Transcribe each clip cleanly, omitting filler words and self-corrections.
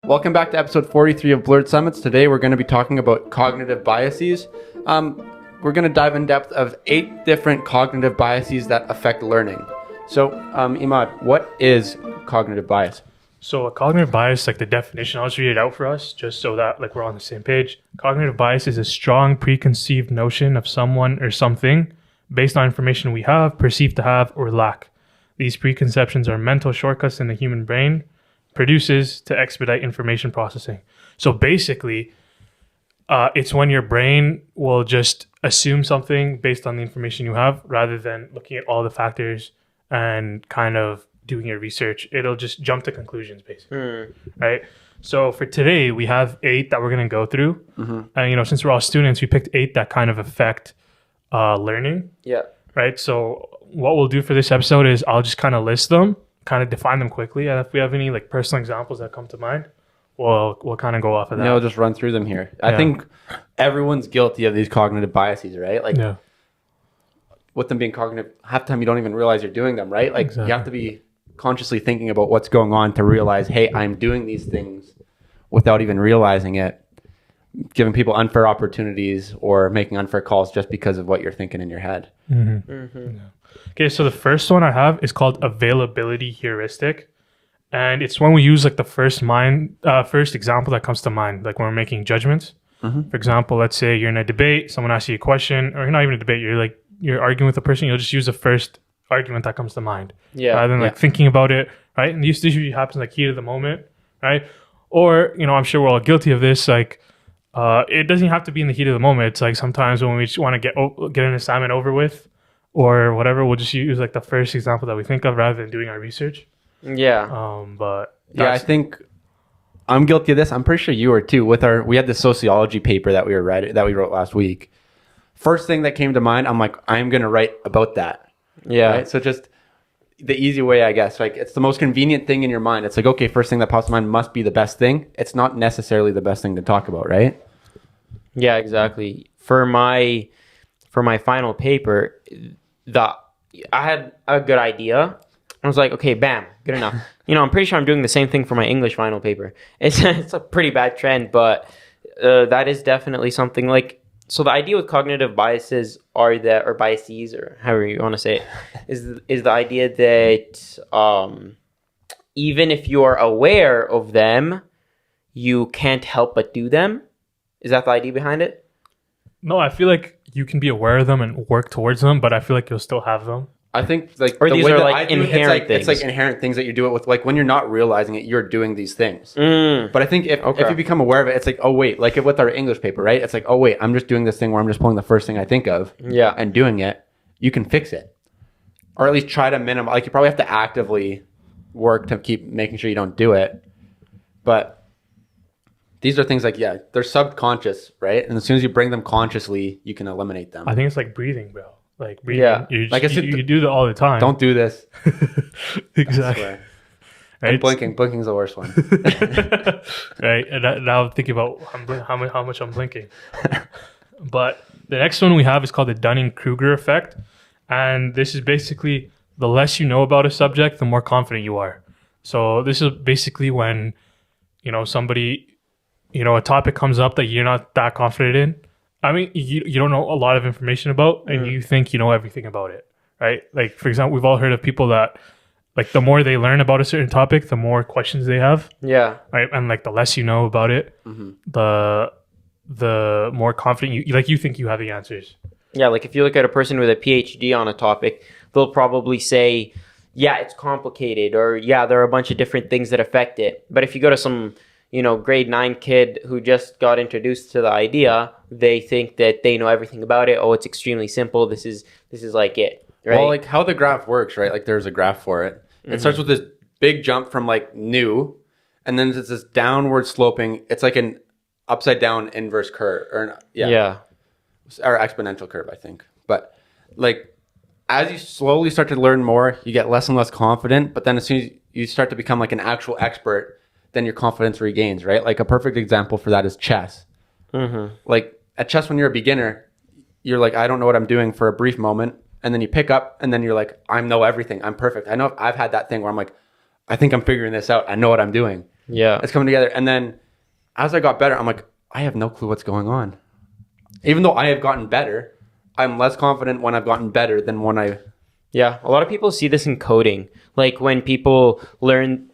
Welcome back to episode 43 of Blurred Summits. Today we're going to be talking about cognitive biases. We're going to dive in depth of 8 different cognitive biases that affect learning. So, Immad, what is cognitive bias? So a cognitive bias, like the definition, I'll just read it out for us, just so that like we're on the same page. Cognitive bias is a strong preconceived notion of someone or something based on information we have, perceive to have, or lack. These preconceptions are mental shortcuts in the human brain produces to expedite information processing. So basically, it's when your brain will just assume something based on the information you have rather than looking at all the factors and kind of doing your research. It'll just jump to conclusions, basically. Right? So for today, we have 8 that we're going to go through. And, since we're all students, we picked 8 that kind of affect learning. Yeah. Right? So what we'll do for this episode is I'll just kind of list them, kind of define them quickly. And if we have any like personal examples that come to mind, we'll kind of go off of that. No, we'll just run through them here. I think everyone's guilty of these cognitive biases, right? Like, with them being cognitive, half the time you don't even realize you're doing them, right? Like, you have to be consciously thinking about what's going on to realize, hey, I'm doing these things without even realizing it, giving people unfair opportunities or making unfair calls just because of what you're thinking in your head. Okay, so the first one I have is called availability heuristic. And it's when we use like the first example that comes to mind, like when we're making judgments. For example, let's say you're in a debate, someone asks you a question, or you're not even in a debate, you're arguing with a person, you'll just use the first argument that comes to mind. Rather than like thinking about it, right? And this usually happens like heat of the moment, right? Or, I'm sure we're all guilty of this, like it doesn't have to be in the heat of the moment. It's like sometimes when we just want to get an assignment over with or whatever, we'll just use like the first example that we think of rather than doing our research. But I think I'm guilty of this. I'm pretty sure you were too. We had this sociology paper that we wrote last week. First thing that came to mind, I'm like, I'm going to write about that. Right? So just the easy way, I guess, like it's the most convenient thing in your mind. It's like, okay, first thing that pops to mind must be the best thing. It's not necessarily the best thing to talk about, right? Yeah, exactly. For my final paper, I had a good idea. I was like, okay, bam, good enough. I'm pretty sure I'm doing the same thing for my English final paper. It's a pretty bad trend, but that is definitely something like. So the idea with cognitive biases or biases, or however you want to say it, is the idea that even if you are aware of them, you can't help but do them. Is that the idea behind it? No, I feel like you can be aware of them and work towards them, but I feel like you'll still have them. I think like or these are like inherent things. It's like inherent things that you do it with. Like when you're not realizing it, you're doing these things. But I think if you become aware of it, it's like, oh wait, like with our English paper, right? It's like, oh wait, I'm just doing this thing where I'm just pulling the first thing I think of, and doing it. You can fix it, or at least try to minimize. Like you probably have to actively work to keep making sure you don't do it. But these are things like they're subconscious, right? And as soon as you bring them consciously, you can eliminate them. I think it's like breathing, bro. Like breathing, you do that all the time. Don't do this. Exactly. Right? And blinking's the worst one. Right. And now think about how much I'm blinking. But the next one we have is called the Dunning-Kruger effect, and this is basically the less you know about a subject, the more confident you are. So this is basically when somebody, a topic comes up that you're not that confident in. I mean, you don't know a lot of information about, and you think you know everything about it, right? Like, for example, we've all heard of people that, like, the more they learn about a certain topic, the more questions they have. Yeah. Right? And, like, the less you know about it, the more confident you think you have the answers. Yeah, like, if you look at a person with a PhD on a topic, they'll probably say, yeah, it's complicated, or, yeah, there are a bunch of different things that affect it. But if you go to some grade 9 kid who just got introduced to the idea, they think that they know everything about it. Oh, it's extremely simple. This is like it, right? Well, like how the graph works, right? Like there's a graph for it. It starts with this big jump from like new, and then it's this downward sloping. It's like an upside down inverse curve, or exponential curve, I think. But like as you slowly start to learn more, you get less and less confident. But then as soon as you start to become like an actual expert, then your confidence regains, right? Like a perfect example for that is chess. Like at chess, when you're a beginner, you're like, I don't know what I'm doing for a brief moment. And then you pick up and then you're like, I know everything. I'm perfect. I've had that thing where I'm like, I think I'm figuring this out. I know what I'm doing. Yeah. It's coming together. And then as I got better, I'm like, I have no clue what's going on. Even though I have gotten better, I'm less confident when I've gotten better than when I... Yeah, a lot of people see this in coding. Like when people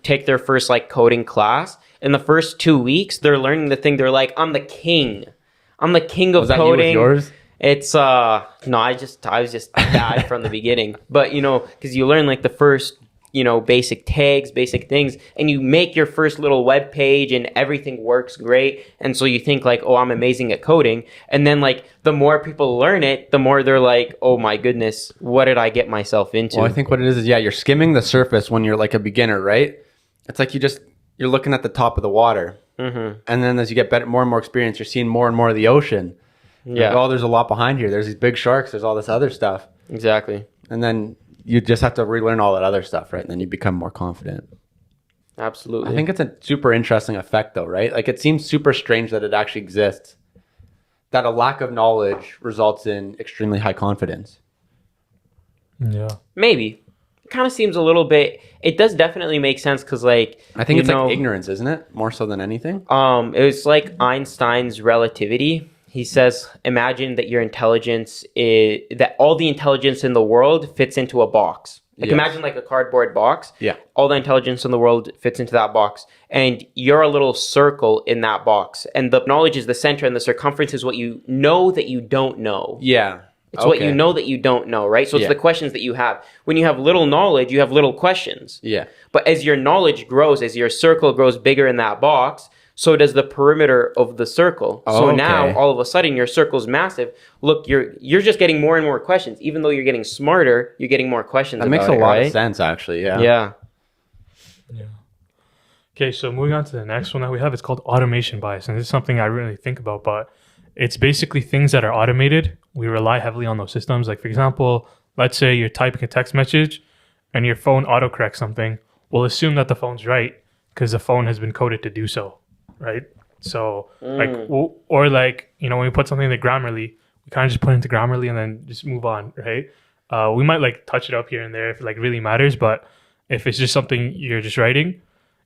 take their first like coding class, in the first 2 weeks, they're learning the thing. They're like, I'm the king. I'm the king of Was that coding. you with yours? It's no, I was just bad from the beginning. But because you learn like the first, basic tags, basic things, and you make your first little web page and everything works great. And so you think like, oh, I'm amazing at coding. And then like the more people learn it, the more they're like, oh my goodness, what did I get myself into? Well, I think what it is you're skimming the surface when you're like a beginner, right? It's like you're looking at the top of the water. Mm-hmm. And then as you get more and more experience, you're seeing more and more of the ocean. Yeah. Like, oh, there's a lot behind here. There's these big sharks. There's all this other stuff. Exactly. And then you just have to relearn all that other stuff, right? And then you become more confident. Absolutely. I think it's a super interesting effect, though, right? Like, it seems super strange that it actually exists. That a lack of knowledge results in extremely high confidence. Yeah. Maybe. It kind of seems a little bit... It does definitely make sense because, like... I think it's like ignorance, isn't it? More so than anything? It was like Einstein's relativity. He says, imagine that your intelligence that all the intelligence in the world fits into a box. Like imagine like a cardboard box. Yeah. All the intelligence in the world fits into that box. And you're a little circle in that box. And the knowledge is the center and the circumference is what you know that you don't know. Yeah. It's what you know that you don't know, right? So it's the questions that you have. When you have little knowledge, you have little questions. Yeah. But as your knowledge grows, as your circle grows bigger in that box, so does the perimeter of the circle. Now, all of a sudden, your circle's massive. Look, you're just getting more and more questions. Even though you're getting smarter, you're getting more questions about it, That makes a lot of sense, actually, Yeah. Okay, so moving on to the next one that we have, it's called automation bias. And this is something I really think about, but it's basically things that are automated. We rely heavily on those systems. Like, for example, let's say you're typing a text message and your phone autocorrects something. We'll assume that the phone's right because the phone has been coded to do so. Right, so when we put something into Grammarly, we kind of just put it into Grammarly and then just move on, right? We might like touch it up here and there if it like really matters, but if it's just something you're just writing,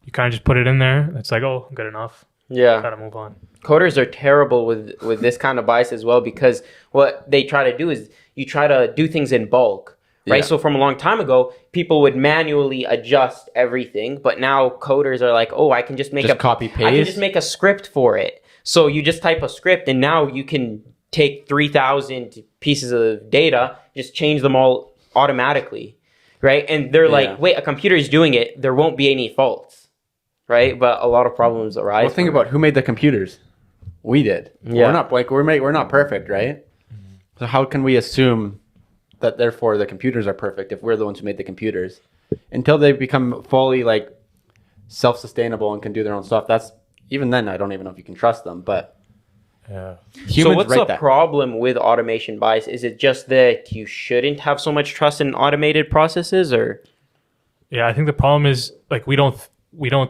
you kind of just put it in there. It's like, oh, good enough. Yeah, gotta move on. Coders are terrible with this kind of bias as well because what they try to do is you try to do things in bulk. Right. So from a long time ago, people would manually adjust everything, but now coders are like, oh, I can just make copy paste. I can just make a script for it. So you just type a script, and now you can take 3,000 pieces of data, just change them all automatically, right? And they're like, wait, a computer is doing it. There won't be any faults, right? But a lot of problems arise. Well, think about who made the computers. We did. Yeah. We're not perfect, right? Mm-hmm. So how can we assume that therefore the computers are perfect if we're the ones who made the computers? Until they become fully like self-sustainable and can do their own stuff, that's even then I don't even know if you can trust them. But so what's the problem with automation bias? Is it just that you shouldn't have so much trust in automated processes, or? Yeah, I think the problem is like we don't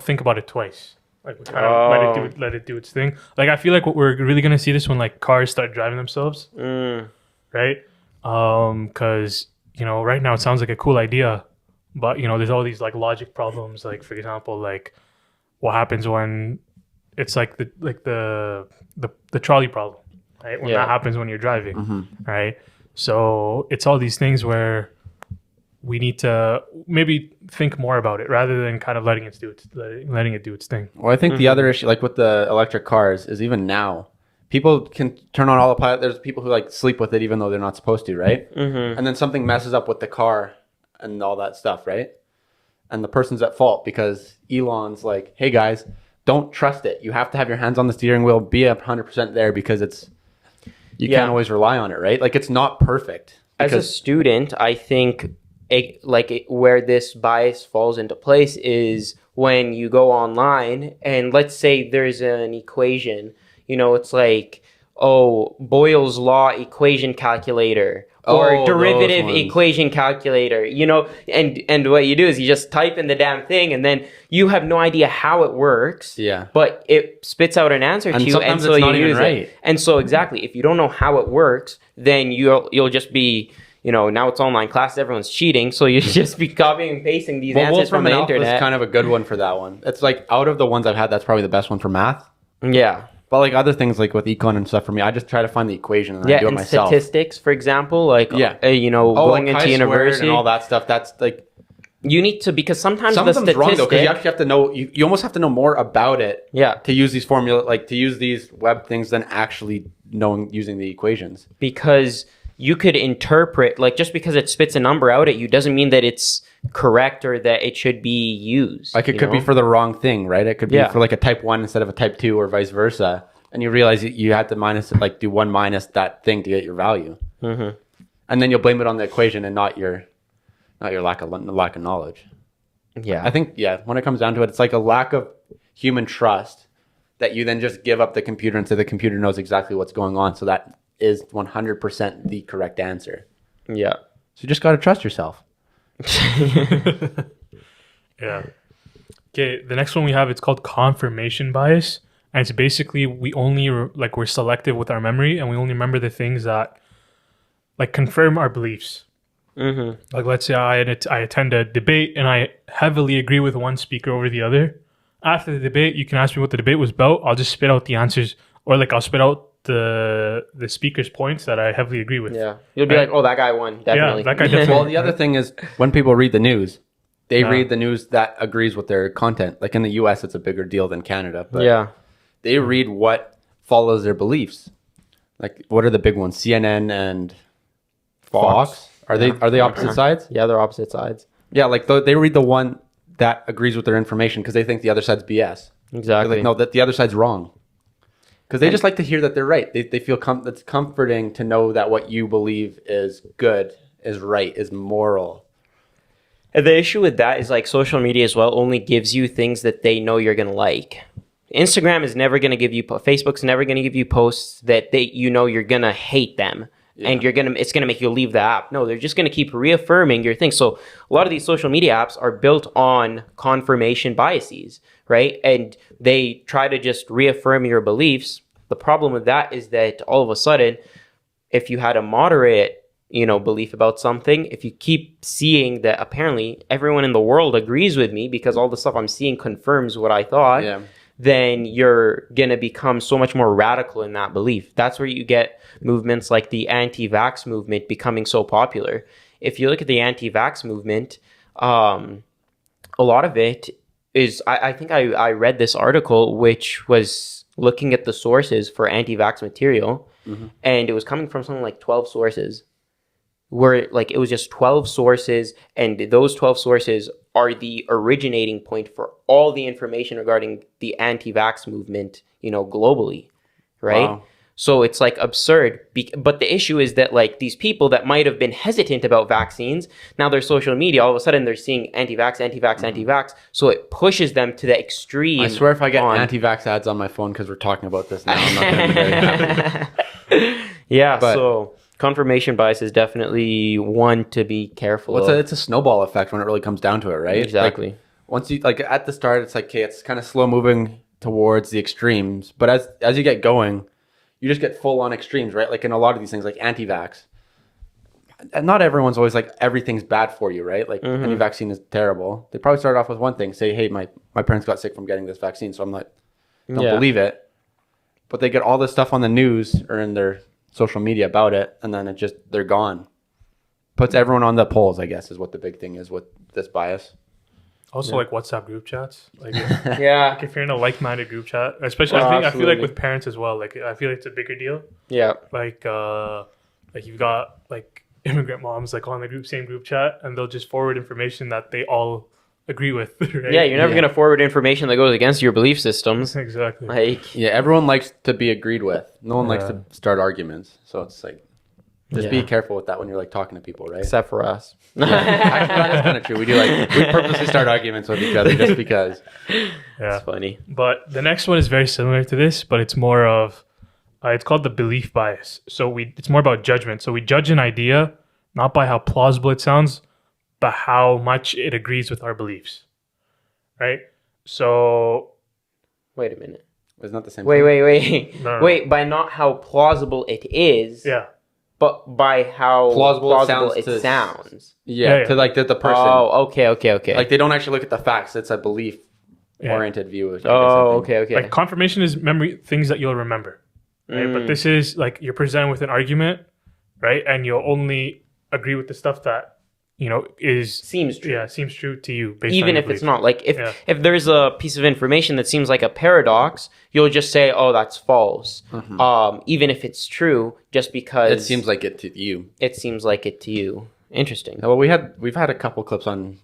think about it twice. Like we kind of let it do its thing. Like I feel like we're really gonna see this when like cars start driving themselves, right? Because right now it sounds like a cool idea, but there's all these like logic problems. Like for example, like what happens when it's like the trolley problem, right? When that happens when you're driving, right? So it's all these things where we need to maybe think more about it rather than kind of letting it do its thing. Well, I think the other issue, like with the electric cars, is even now people can turn on autopilot. There's people who like sleep with it even though they're not supposed to, right? And then something messes up with the car and all that stuff, right? And the person's at fault because Elon's like, hey guys, don't trust it. You have to have your hands on the steering wheel, be 100% there because you can't always rely on it, right? Like it's not perfect. As a student, I think where this bias falls into place is when you go online and let's say there's an equation, it's like, Boyle's law equation calculator or derivative equation calculator, and what you do is you just type in the damn thing and then you have no idea how it works. Yeah. But it spits out an answer to you and so you use it. And so exactly, if you don't know how it works, then you'll just be now it's online classes, everyone's cheating, so you just be copying and pasting these answers from the internet. Is kind of a good one for that one. It's like out of the ones I've had, that's probably the best one for math. Yeah. But like other things like with econ and stuff for me, I just try to find the equation and I do it myself. Statistics, for example, like going into university and all that stuff. That's like you need to, because sometimes some of them's wrong though, because you actually have to know. You almost have to know more about it. Yeah. To use these formula, like to use these web things, than actually using the equations. Because you could interpret, like, just because it spits a number out at you doesn't mean that it's correct or that it should be used. Like it could be for the wrong thing, right? It could be for like a type 1 instead of a type 2 or vice versa. And you realize you had to do 1 minus that thing to get your value. Mm-hmm. And then you'll blame it on the equation and not your lack of knowledge. Yeah. I think, when it comes down to it, it's like a lack of human trust that you then just give up the computer and say the computer knows exactly what's going on. So that is 100% the correct answer. Yeah. So you just got to trust yourself. Yeah. Okay, the next one we have, it's called confirmation bias. And it's basically we're selective with our memory, and we only remember the things that like confirm our beliefs. Mm-hmm. Like let's say I attend a debate and I heavily agree with one speaker over the other. After the debate, you can ask me what the debate was about. I'll just spit out the answers, or like I'll spit out the speaker's points that I heavily agree with. Yeah, you'll be like, oh, that guy won, definitely. Yeah, that guy definitely. Well, the other thing is when people read the news, they read the news that agrees with their content. Like in the US, it's a bigger deal than Canada. But they read what follows their beliefs. Like, what are the big ones? CNN and Fox? Are they opposite sides? Yeah, they're opposite sides. Yeah, like they read the one that agrees with their information because they think the other side's BS. Exactly. Like, no, that the other side's wrong. Because they just like to hear that they're right. They feel it's comforting to know that what you believe is good, is right, is moral. And the issue with that is like social media as well only gives you things that they know you're going to like. Instagram is never going to give you, Facebook's never going to give you posts that you're going to hate them. Yeah. And it's going to make you leave the app. No, they're just going to keep reaffirming your thing. So a lot of these social media apps are built on confirmation biases, right? And they try to just reaffirm your beliefs. The problem with that is that all of a sudden, if you had a moderate, belief about something, if you keep seeing that apparently everyone in the world agrees with me because all the stuff I'm seeing confirms what I thought, then you're going to become so much more radical in that belief. That's where you get movements like the anti-vax movement becoming so popular. If you look at the anti-vax movement, a lot of it is, I think I read this article which was looking at the sources for anti-vax material, and it was coming from something like 12 sources, where like it was just 12 sources, and those 12 sources are the originating point for all the information regarding the anti-vax movement, globally, right? Wow. So it's like absurd. But the issue is that like these people that might have been hesitant about vaccines, now their social media, all of a sudden they're seeing anti-vax, anti-vax, anti-vax. So it pushes them to the extreme. I swear if I get anti-vax ads on my phone because we're talking about this now, I'm not going to be very happy. Yeah, so confirmation bias is definitely one to be careful of. It's a snowball effect when it really comes down to it, right? Exactly. Like, once you, like at the start, it's like, okay, it's kind of slow moving towards the extremes. But as you get going, you just get full on extremes, right? Like in a lot of these things, like anti-vax. And not everyone's always like, everything's bad for you, right? Like any vaccine is terrible. They probably start off with one thing, say, hey, my parents got sick from getting this vaccine, so I'm like, don't believe it. But they get all this stuff on the news or in their social media about it, and then they're gone. Puts everyone on the polls, I guess, is what the big thing is with this bias. Also, like WhatsApp group chats, like like if you're in a like-minded group chat, especially I feel like with parents as well. Like I feel like it's a bigger deal. Yeah. Like you've got like immigrant moms like on the same group chat, and they'll just forward information that they all agree with. Right? Yeah, you're never gonna forward information that goes against your belief systems. Exactly. Like everyone likes to be agreed with. No one likes to start arguments. So it's like, just be careful with that when you're like talking to people, right? Except for us. Actually, that is kind of true. We purposely start arguments with each other just because. Yeah, it's funny. But the next one is very similar to this, but it's more of, it's called the belief bias. So it's more about judgment. So we judge an idea not by how plausible it sounds, but how much it agrees with our beliefs, right? So, wait a minute. It's not the same. Wait. No. Wait, by not how plausible it is. Yeah. but by how plausible it sounds. Yeah, to like the person. Oh, okay. Like they don't actually look at the facts. It's a belief-oriented view. Okay. Like confirmation is memory, things that you'll remember, right? But this is like you're presented with an argument, right? And you'll only agree with the stuff that seems true. Yeah, seems true to you, even if it's not. Like if there's a piece of information that seems like a paradox, you'll just say, "Oh, that's false," even if it's true, just because it seems like it to you. It seems like it to you. Interesting. Well, we've had a couple clips on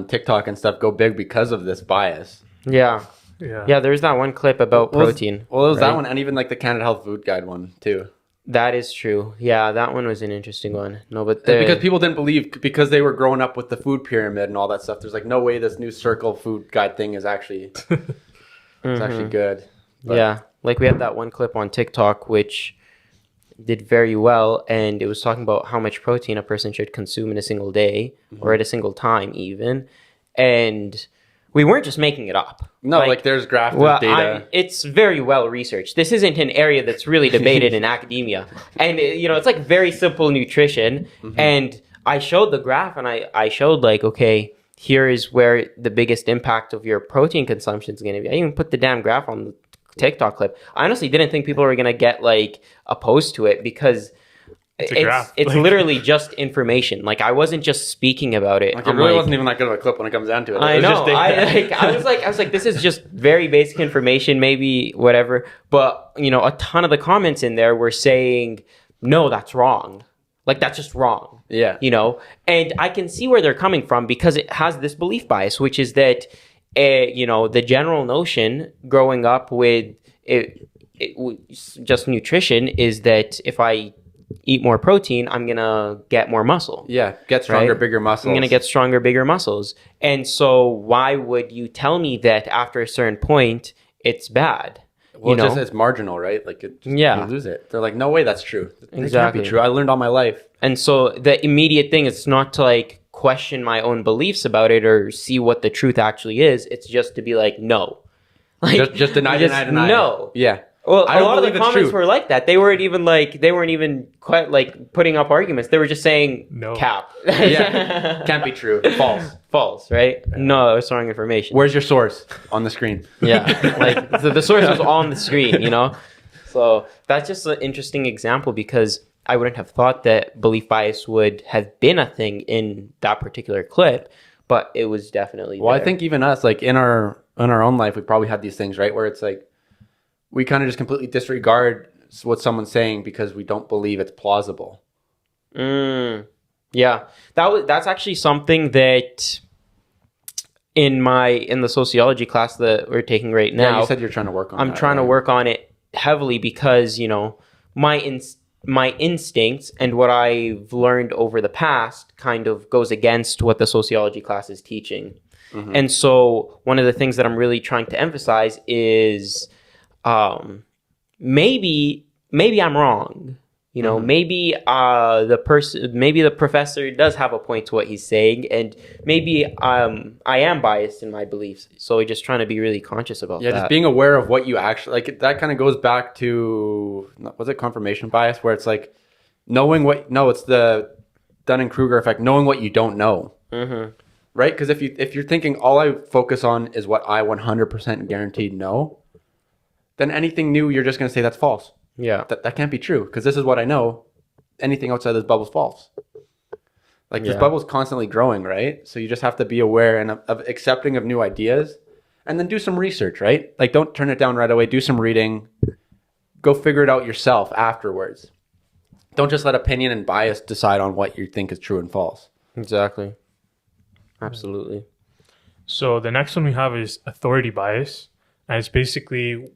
TikTok and stuff go big because of this bias. Yeah. There's that one clip about protein. Well, it was that one, and even like the Canada Health Food Guide one too. That is true. Yeah, that one was an interesting one. No, but because people didn't believe, because they were growing up with the food pyramid and all that stuff. There's like no way this new circle food guide thing is actually it's actually good. But. Yeah, like we had that one clip on TikTok which did very well, and it was talking about how much protein a person should consume in a single day or at a single time even, and we weren't just making it up. No, like there's graph data. It's very well researched. This isn't an area that's really debated in academia. And, it's like very simple nutrition. And I showed the graph and I showed like, okay, here is where the biggest impact of your protein consumption is going to be. I even put the damn graph on the TikTok clip. I honestly didn't think people were going to get like opposed to it because it's literally just information. Like I wasn't just speaking about it. Like, it really wasn't even that good of a clip when it comes down to it. I know. I was like, this is just very basic information, maybe whatever. But a ton of the comments in there were saying, no, that's wrong. Like that's just wrong. Yeah. And I can see where they're coming from because it has this belief bias, which is that, the general notion growing up with just nutrition is that if I eat more protein, I'm gonna get more muscle. Yeah, get stronger, bigger muscles. I'm gonna get stronger, bigger muscles. And so why would you tell me that after a certain point it's bad? Well, it's marginal, right? Like you lose it. They're like, no way, that's true. It can't be true. I learned all my life. And so the immediate thing is not to like question my own beliefs about it or see what the truth actually is. It's just to be like, no. Like just deny. No. Yeah. Well, a lot of the comments were like that. They weren't even quite like putting up arguments. They were just saying no cap. Yeah, can't be true. False, right? No, that was wrong information. Where's your source on the screen? Yeah, like the source was on the screen. So that's just an interesting example because I wouldn't have thought that belief bias would have been a thing in that particular clip, but it was definitely. Well, there. I think even us, like in our own life, we probably had these things, right? Where it's like, we kind of just completely disregard what someone's saying because we don't believe it's plausible. Yeah, that's actually something that in the sociology class that we're taking right now. Yeah, you said you're trying to work on it. I'm trying to work on it heavily because, my instincts and what I've learned over the past kind of goes against what the sociology class is teaching. And so one of the things that I'm really trying to emphasize is maybe I'm wrong. Maybe the professor does have a point to what he's saying, and maybe I am biased in my beliefs. So we're just trying to be really conscious about that. Yeah, just being aware of what you actually like. That kind of goes back to, was it confirmation bias, where it's like knowing what. No, it's the Dunning-Kruger effect. Knowing what you don't know. Right? Because if you're thinking all I focus on is what I 100% guaranteed know, then anything new, you're just going to say that's false. Yeah. That can't be true because this is what I know. Anything outside this bubble is false. Like this bubble is constantly growing, right? So you just have to be aware and of accepting of new ideas and then do some research, right? Like don't turn it down right away. Do some reading. Go figure it out yourself afterwards. Don't just let opinion and bias decide on what you think is true and false. Exactly. Absolutely. So the next one we have is authority bias. And it's basically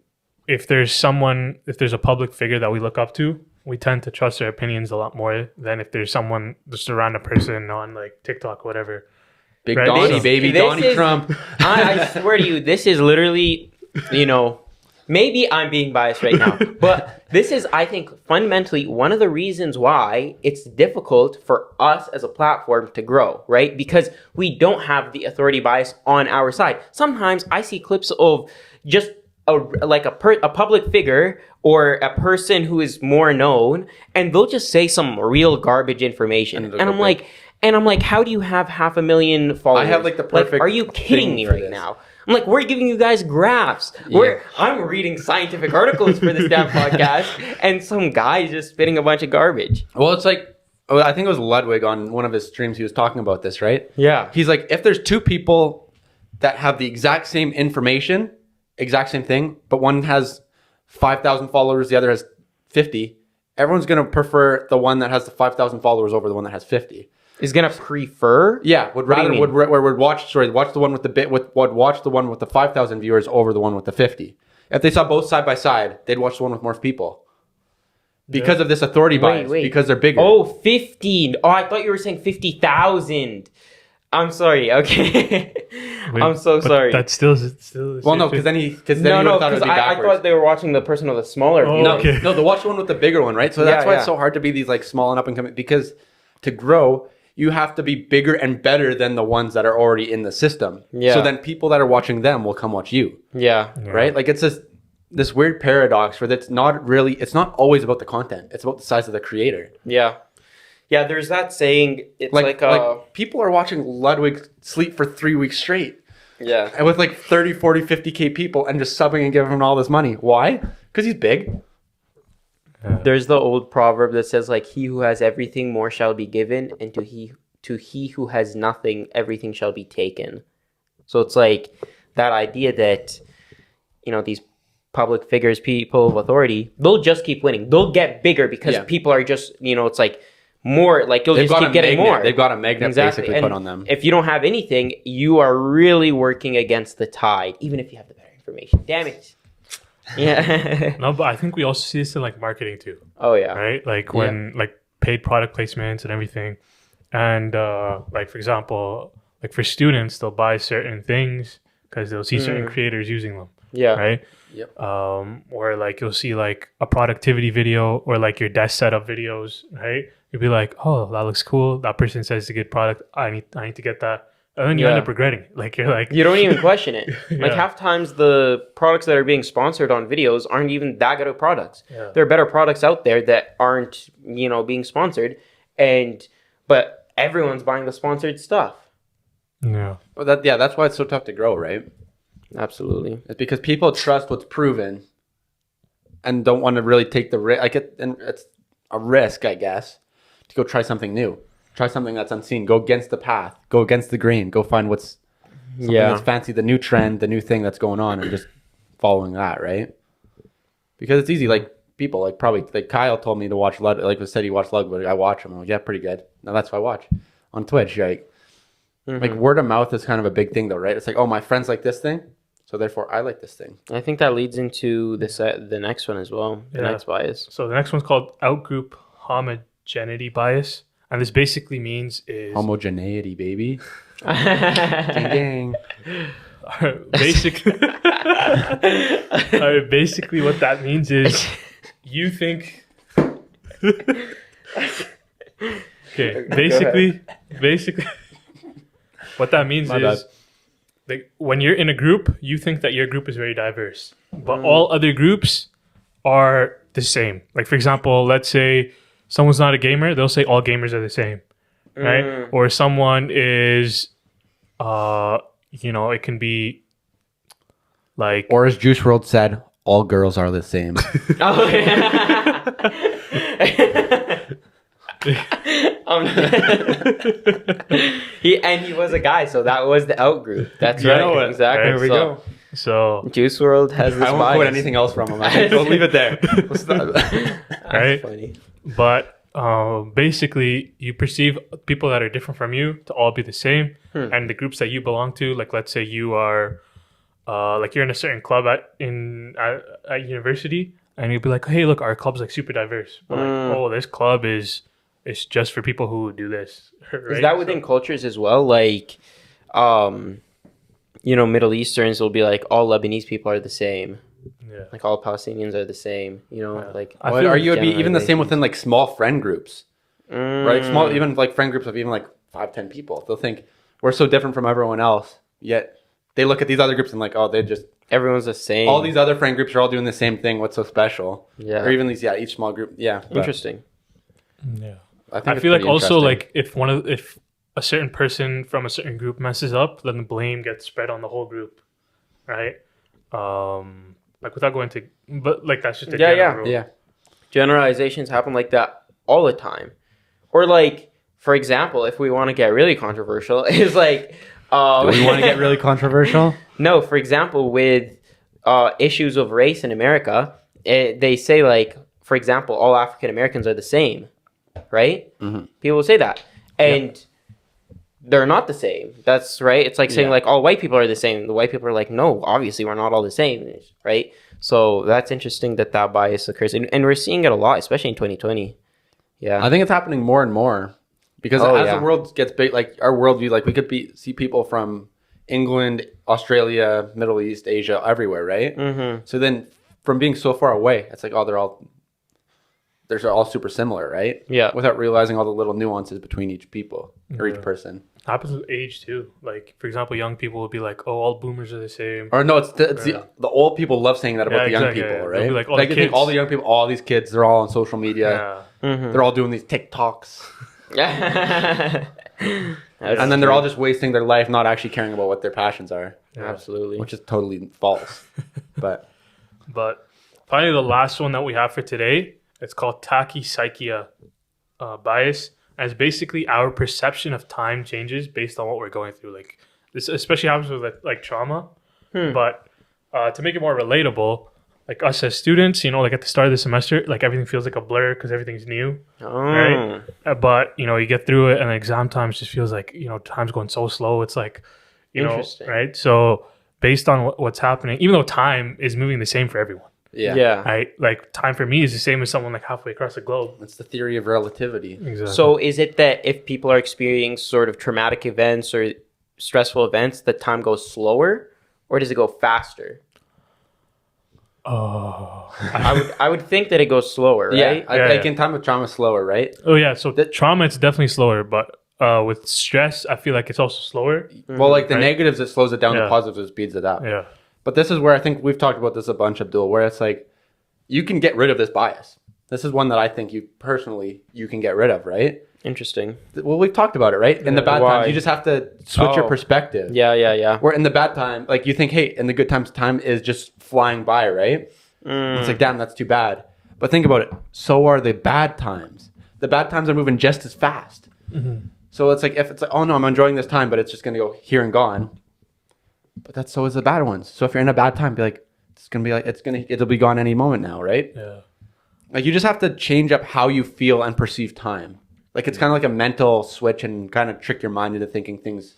if there's a public figure that we look up to, we tend to trust their opinions a lot more than if there's someone, just a random person on like TikTok or whatever. Big right? Donnie, baby. Donnie Trump. I swear to you, this is literally, maybe I'm being biased right now, but this is, I think, fundamentally one of the reasons why it's difficult for us as a platform to grow, right? Because we don't have the authority bias on our side. Sometimes I see clips of just a public figure or a person who is more known, and they'll just say some real garbage information, and I'm like, how do you have 500,000 followers? I have like the perfect. Are you kidding me right now? I'm like, we're giving you guys graphs. I'm reading scientific articles for this damn podcast, and some guy's just spitting a bunch of garbage. Well, it's like, I think it was Ludwig on one of his streams. He was talking about this, right? Yeah. He's like, if there's two people that have the exact same information, exact same thing, but one has 5,000 followers, the other has 50, everyone's going to prefer the one that has the 5,000 followers over the one that has 50. Is going to prefer? Yeah, would watch the one with the 5,000 viewers over the one with the 50. If they saw both side by side, they'd watch the one with more people. Because of this authority bias, because they're bigger. Oh, 15. Oh, I thought you were saying 50,000. I'm sorry. Okay. I'm so sorry. That's still. Well, no, because then he would have thought it would be backwards. I thought they were watching the person with the smaller view. No, they watch the one with the bigger one, right? So that's why it's so hard to be these like small and up and coming, because to grow, you have to be bigger and better than the ones that are already in the system. Yeah. So then people that are watching them will come watch you. Yeah. Right? Like it's this weird paradox where it's not always about the content. It's about the size of the creator. Yeah. Yeah, there's that saying, it's like people are watching Ludwig sleep for 3 weeks straight. Yeah. And with like 30, 40, 50K people and just subbing and giving him all this money. Why? Because he's big. There's the old proverb that says like, he who has everything, more shall be given, and to he who has nothing, everything shall be taken. So it's like that idea that, these public figures, people of authority, they'll just keep winning. They'll get bigger because people are just, it's like more, like you'll just keep getting more. They've got a magnet basically put on them. If you don't have anything, you are really working against the tide, even if you have the better information. Damn it. Yeah. No, but I think we also see this in like marketing too. Oh yeah. Right? Like when like paid product placements and everything. And like for example, like for students, they'll buy certain things because they'll see certain creators using them. Yeah. Right? Yep. Or like you'll see like a productivity video or like your desk setup videos, right? You'll be like, oh, that looks cool. That person says it's a good product. I need to get that. And then you end up regretting it. Like you're like, you don't even question it. Like half times the products that are being sponsored on videos aren't even that good of products. Yeah. There are better products out there that aren't, being sponsored, but everyone's buying the sponsored stuff. Yeah. Well, that's why it's so tough to grow, right? Absolutely. It's because people trust what's proven and don't want to really take the risk. And it's a risk, I guess, to go try something new. Try something that's unseen. Go against the path. Go against the grain. Go find what's something that's fancy, the new trend, the new thing that's going on, and just following that, right? Because it's easy. Like people, like probably like Kyle told me to watch Ludwig. Like I said, he watched Ludwig. I watch him. I'm like, yeah, pretty good. Now that's what I watch on Twitch. Like word of mouth is kind of a big thing, though, right? It's like, oh, my friends like this thing, so therefore I like this thing. I think that leads into the next one as well. The next bias. So the next one's called outgroup homogeneity bias. And this basically means is homogeneity, baby. Dang. Basically, basically, what that means is you think. Okay, basically, what that means is like when you're in a group, you think that your group is very diverse, but all other groups are the same. Like for example, let's say someone's not a gamer, they'll say all gamers are the same, right? Or someone is, it can be like... Or as Juice WRLD said, all girls are the same. Oh, yeah. He was a guy, so that was the out group. That's right. Exactly. There we go. So Juice WRLD has this I won't quote anything else from him. We'll leave it there. Right? Funny. But basically, you perceive people that are different from you to all be the same, and the groups that you belong to, like let's say you are, like you're in a certain club at university, and you'll be like, hey, look, our club's like super diverse. We're like, oh, this club is just for people who do this. Right? Is that within cultures as well? Like, Middle Easterns will be like all Lebanese people are the same. Yeah. Like all Palestinians are the same, like. I feel would be even the same within like small friend groups, right? Small, even like friend groups of even like 5-10 people. They'll think we're so different from everyone else, yet they look at these other groups and like, oh, they're just everyone's the same. All these other friend groups are all doing the same thing. What's so special? Yeah. Or even these, each small group. Yeah. Interesting. Yeah. I feel like also like if a certain person from a certain group messes up, then the blame gets spread on the whole group, right? Like without going to, but like that's just a general rule. Yeah. Generalizations happen like that all the time. Or like, for example, if we want to get really controversial, is like. Do we want to get really controversial? No, for example, with issues of race in America, they say like, for example, all African Americans are the same, right? Mm-hmm. People say that, and they're not the same. That's right. It's like saying like all white people are the same. The white people are like, no, obviously we're not all the same, right? So that's interesting that bias occurs, and we're seeing it a lot, especially in 2020. Yeah, I think it's happening more and more. Because as the world gets big, like our worldview, like we could see people from England, Australia, Middle East, Asia, everywhere, right? Mm-hmm. So then from being so far away, it's like, oh, they're all super similar, right? Yeah. Without realizing all the little nuances between each people or each person. It happens with age too. Like, for example, young people will be like, oh, all boomers are the same. Or no, it's the old people love saying that about the young people, right? Like, they think all the young people, all these kids, they're all on social media. Yeah. Mm-hmm. They're all doing these TikToks. And then they're all just wasting their life not actually caring about what their passions are. Yeah. Absolutely. Which is totally false. But finally, the last one that we have for today, it's called tachypsychia bias. And it's basically our perception of time changes based on what we're going through. Like this especially happens with like trauma. But to make it more relatable, like us as students, like at the start of the semester, like everything feels like a blur because everything's new, right? But you get through it, and exam times just feels like time's going so slow. It's like right? So based on what's happening, even though time is moving the same for everyone, right? Like time for me is the same as someone like halfway across the globe. It's the theory of relativity. Exactly. So is it that if people are experiencing sort of traumatic events or stressful events, that time goes slower, or does it go faster? Oh, I would think that it goes slower, right? Like in time with trauma, slower, right? Oh yeah, so trauma it's definitely slower, but with stress, I feel like it's also slower. Mm-hmm. Well, like the negatives, it slows it down. The positives, it speeds it up. Yeah. But this is where I think we've talked about this a bunch, Abdul, where it's like you can get rid of this bias. This is one that I think you can get rid of, right? Interesting. Well, we've talked about it, right? In the bad times, you just have to switch your perspective. Yeah. Where in the bad time, like you think, hey, in the good times, time is just flying by, right? It's like, damn, that's too bad. But think about it. So are the bad times. The bad times are moving just as fast. Mm-hmm. So it's like, if it's like, oh no, I'm enjoying this time, but it's just going to go here and gone. But so is the bad ones. So if you're in a bad time, be like, it's going to be like, it'll be gone any moment now, right? Yeah. Like you just have to change up how you feel and perceive time. Like it's kind of like a mental switch and kind of trick your mind into thinking things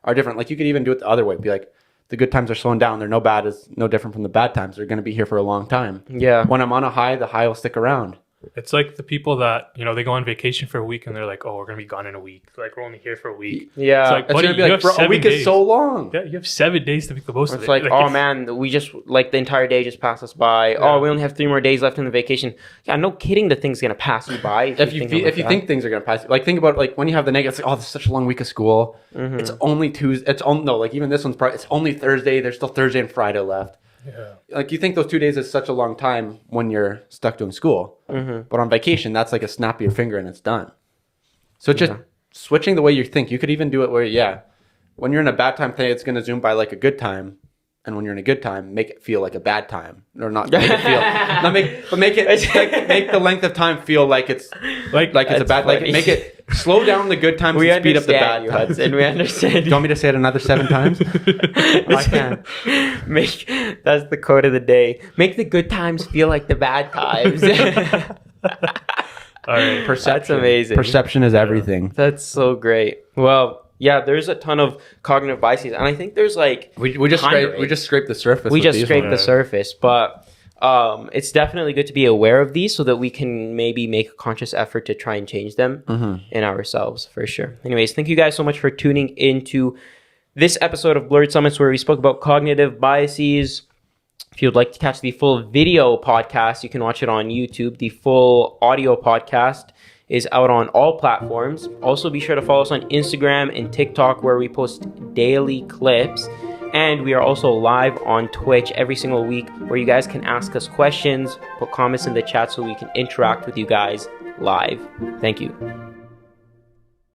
are different. Like you could even do it the other way. Be like, the good times are slowing down. They're no different from the bad times. They're going to be here for a long time. Yeah. When I'm on a high, the high will stick around. It's like the people that, they go on vacation for a week and they're like, oh, we're going to be gone in a week. Like, we're only here for a week. Yeah. It's like, buddy, be like, bro, a week days. is so long. Yeah, you have 7 days to make the most of it. It's like, oh man, we just, like the entire day just passed us by. Yeah. Oh, we only have 3 more days left in the vacation. Yeah, no kidding the thing's going to pass you by. If you think things are going to pass you. Like, think about, like, when you have the negative, it's like, oh, this is such a long week of school. Mm-hmm. It's only Tuesday. Like, even this one's probably, it's only Thursday. There's still Thursday and Friday left. Yeah. Like you think those 2 days is such a long time when you're stuck doing school, but on vacation that's like a snap of your finger and it's done. So it's just switching the way you think. You could even do it where when you're in a bad time thing, it's going to zoom by like a good time, and when you're in a good time, make it feel like a bad time, or not make it feel, make the length of time feel like it's like it's a bad. Funny. Like make it slow down the good times and speed up the bad times. And we understand. Do you want me to say it another 7 times? I can. That's the quote of the day. Make the good times feel like the bad times. All right, that's amazing. Perception is everything. That's so great. Well. Yeah, there's a ton of cognitive biases, and I think there's like we just scraped the surface. We just scraped the surface, but it's definitely good to be aware of these so that we can maybe make a conscious effort to try and change them in ourselves for sure. Anyways, thank you guys so much for tuning into this episode of Blurred Summits where we spoke about cognitive biases. If you'd like to catch the full video podcast, you can watch it on YouTube. The full audio podcast is out on all platforms. Also, be sure to follow us on Instagram and TikTok where we post daily clips. And we are also live on Twitch every single week where you guys can ask us questions, put comments in the chat so we can interact with you guys live. Thank you.